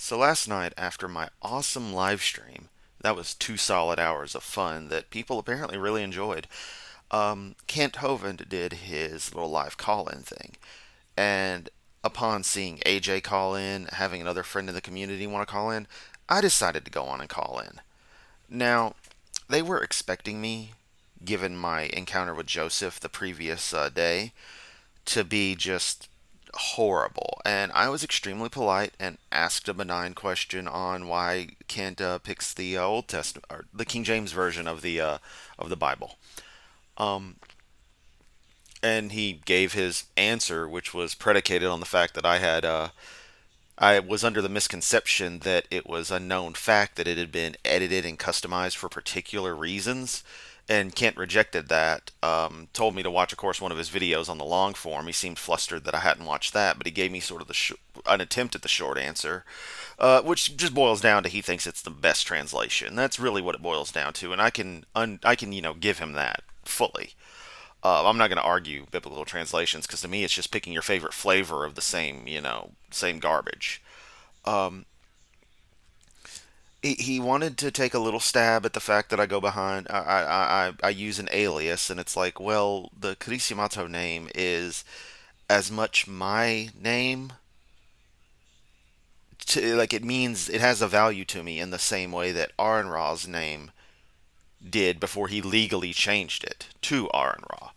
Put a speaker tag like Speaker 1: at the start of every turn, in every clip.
Speaker 1: So last night, after my awesome live stream, that was 2 solid hours of fun that people apparently really enjoyed. Kent Hovind did his little live call-in thing, and upon seeing AJ call in, having another friend in the community want to call in, I decided to go on and call in. Now, they were expecting me, given my encounter with Joseph the previous day, to be just horrible. And I was extremely polite and asked a benign question on why Kent picks the Old Testament or the King James version of the Bible. Um, and he gave his answer, which was predicated on the fact that I was under the misconception that it was a known fact that it had been edited and customized for particular reasons. And Kent rejected that. Told me to watch, of course, one of his videos on the long form. He seemed flustered that I hadn't watched that, but he gave me sort of an attempt at the short answer, which just boils down to he thinks it's the best translation. That's really what it boils down to, and I can give him that fully. I'm not going to argue biblical translations because to me it's just picking your favorite flavor of the same garbage. Um, he wanted to take a little stab at the fact that I go behind. I use an alias, and it's like, well, the Kirisimato name is as much my name to like it means it has a value to me in the same way that Aaron Ra's name did before he legally changed it to Aaron Ra.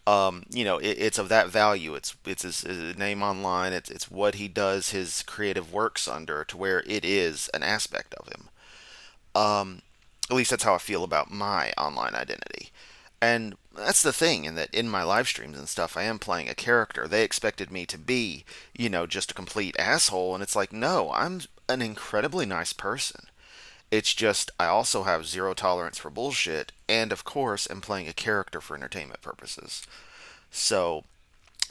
Speaker 1: It's of that value. It's his name online. It's what he does his creative works under, to where it is an aspect of him. At least that's how I feel about my online identity. And that's the thing, in that in my live streams and stuff, I am playing a character. They expected me to be, just a complete asshole, and it's like, no, I'm an incredibly nice person. It's just I also have zero tolerance for bullshit, and of course, am playing a character for entertainment purposes. So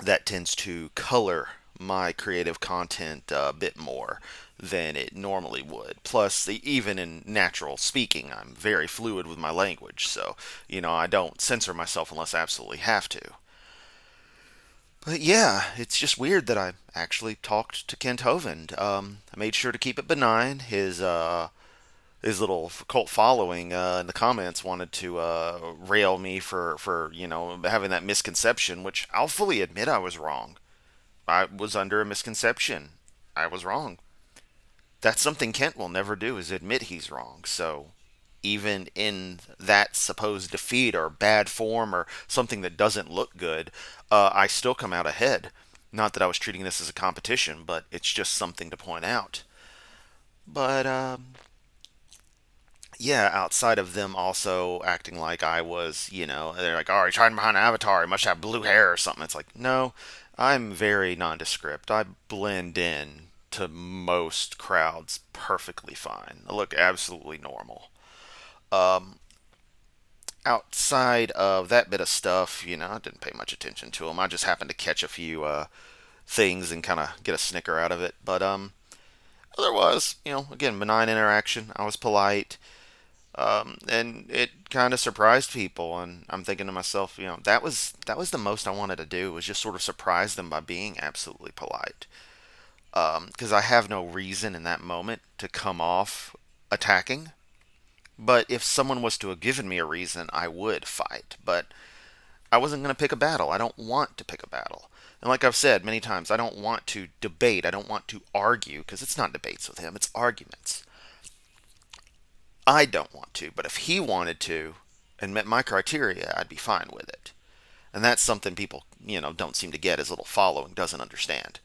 Speaker 1: that tends to color my creative content a bit more than it normally would. Plus, even in natural speaking, I'm very fluid with my language, so I don't censor myself unless I absolutely have to. But yeah, it's just weird that I actually talked to Kent Hovind. I made sure to keep it benign. His little cult following in the comments wanted to rail me for having that misconception, which I'll fully admit I was wrong. I was under a misconception. I was wrong. That's something Kent will never do, is admit he's wrong. So even in that supposed defeat or bad form or something that doesn't look good, I still come out ahead. Not that I was treating this as a competition, but it's just something to point out. But yeah, outside of them also acting like I was, they're like, oh, he's hiding behind an avatar. He must have blue hair or something. It's like, no, I'm very nondescript. I blend in to most crowds perfectly fine. I look absolutely normal. Um, Outside of that bit of stuff, I didn't pay much attention to them. I just happened to catch a few things and kind of get a snicker out of it. But otherwise, again, benign interaction. I was polite. And it kind of surprised people, and I'm thinking to myself, that was the most I wanted to do, was just sort of surprise them by being absolutely polite. Because I have no reason in that moment to come off attacking. But if someone was to have given me a reason, I would fight. But I wasn't going to pick a battle. I don't want to pick a battle. And like I've said many times, I don't want to debate. I don't want to argue, because it's not debates with him, it's arguments. I don't want to, but if he wanted to and met my criteria, I'd be fine with it. And that's something people, don't seem to get. His little following doesn't understand.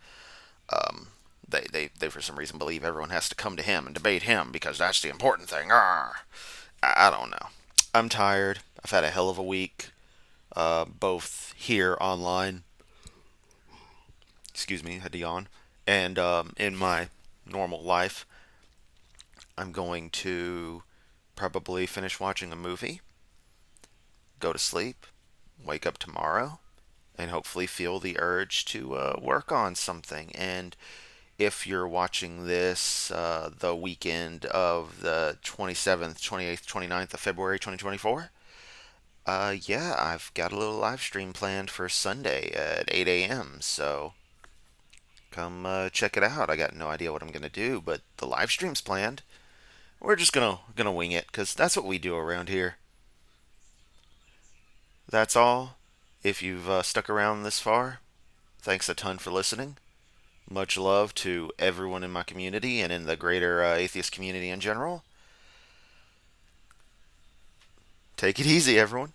Speaker 1: Um, they for some reason believe everyone has to come to him and debate him because that's the important thing. I don't know. I'm tired. I've had a hell of a week, both here online. Excuse me, had to yawn, and in my normal life. I'm going to probably finish watching a movie, go to sleep, wake up tomorrow, and hopefully feel the urge to work on something. And if you're watching this the weekend of the 27th, 28th, 29th of February 2024, yeah, I've got a little live stream planned for Sunday at 8 a.m. So come check it out. I got no idea what I'm gonna do, but the live stream's planned. We're just gonna wing it, 'cause that's what we do around here. That's all. If you've stuck around this far, thanks a ton for listening. Much love to everyone in my community and in the greater atheist community in general. Take it easy, everyone.